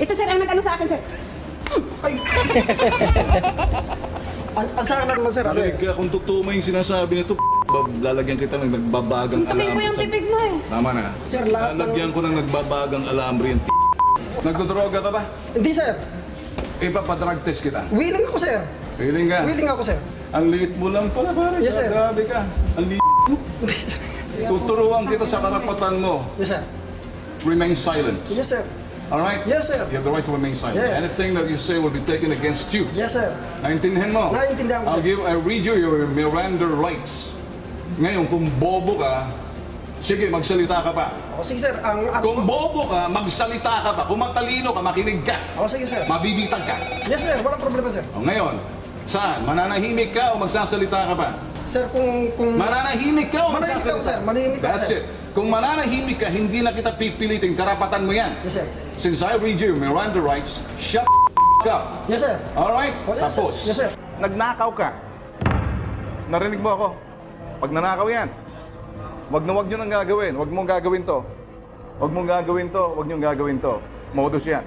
Ito sir, ang nag-ano sa akin sir. Ay! Ang sa akin na naman sir, ano eh? Kaya kung totoo mo yung sinasabi nito, lalagyan kita ng nagbabagang Suntukin alambre. mo yung bibig mo eh. Tama na. Sir, lahat ng... Lalagyan ko ng nagbabagang alambre yung Nagdodroga ka ba? Hindi sir. Ipapadrug test kita. Willing ako sir. Feeling ka? Willing ako sir. Ang liit mo lang pala pare. Yes, sir. Grabe ka. Ang liit mo. Tuturuan kita sa karapatan mo. Yes sir. Remain silent. Yes sir. Alright? Yes sir. You have the right to remain silent. Yes. Anything that you say will be taken against you. Yes sir. Naintindihan mo? Naiintindihan ko sir. I'll read you your Miranda rights. Ngayon, kung bobo ka, sige, magsalita ka pa. O sige sir, ang... Kung bobo ka, magsalita ka pa. Kung matalino ka, makinig ka. O sige sir. Mabibitag ka. Yes sir, walang problema sir. O ngayon, saan? Mananahimik ka o magsasalita ka pa? Sir, kung... Mananahimik ka o Manahimik ako, magsasalita? sir. Manahimik ako, That's sir. it. Kung mananahimik ka, hindi na kita pipilitin. Karapatan mo yan. Yes sir. Since I read you Miranda rights, shut up. Yes sir. Alright? O, yes, Tapos. sir. Yes sir. Nagnakaw ka. Narinig mo ako. Pag nanakaw yan, wag nyo nang gagawin. Wag mong gagawin to. Wag mong gagawin to. Wag nyo gagawin to. Modus yan.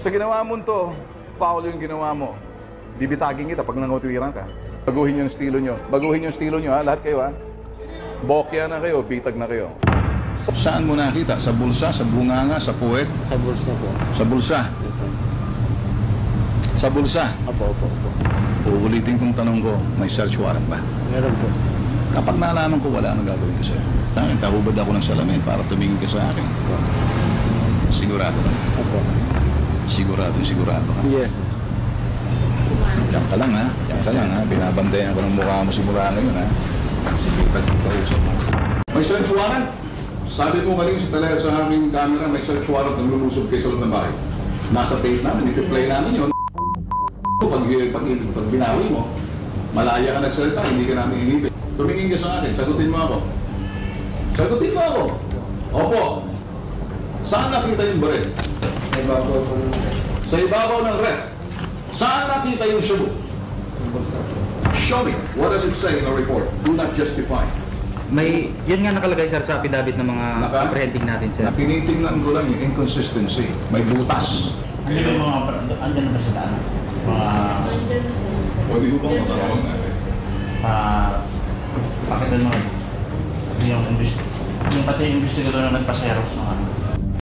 Sa ginawa mo to, foul yung ginawa mo. Bibitagin kita pag nangutwiran ka. Baguhin yung estilo nyo. Baguhin yung estilo nyo ha. Lahat kayo ha. Bokya na kayo, bitag na kayo. Saan mo nakita? Sa bulsa, sa bunganga, sa puwet? Sa bulsa po. Sa bulsa? Yes, sir. Sa bulsa? Opo. Uulitin kong tanong ko, may search warrant ba? Meron po. Kapag nalaman ko, wala nang gagawin ko sa'yo. Tangin, tahubad ako ng salamin para tumingin ka sa akin. Sigurado ba? Opo. Sigurado ka. Yes, sir. Yan ka lang ha. Yan ka lang ha. Binabantayan ko ng mukha mo simula ngayon ha. Sige, pag-kausap mo. May search warrant? Sabi mo kanina sa aking camera, may search warrant ng lulusob kayo sa loob ng bahay. Nasa tape namin, iti-play namin yun. Pag binawi mo, malaya ka nagsalita, hindi ka namin inipin. Tumingin ka sa akin, sagutin mo ako. Sagutin mo ako. Opo. Saan nakita yung baril? Sa ibabaw po ng Sa ibabaw ng ref. Saan nakita yung shabu? bulsa po. Show me. What does it say in the report? Do not justify. May, yun nga nakalagay sir sa affidavit ng mga apprehending natin sir. Tinitingnan ko lang yung inconsistency. May butas. Andyan yung mga, andyan na ba sila? Mga, Nandiyan na sir. Pwede ko bang matanong natin? bakit yung mga, yung pati yung investigador na nagpaseros ng ano.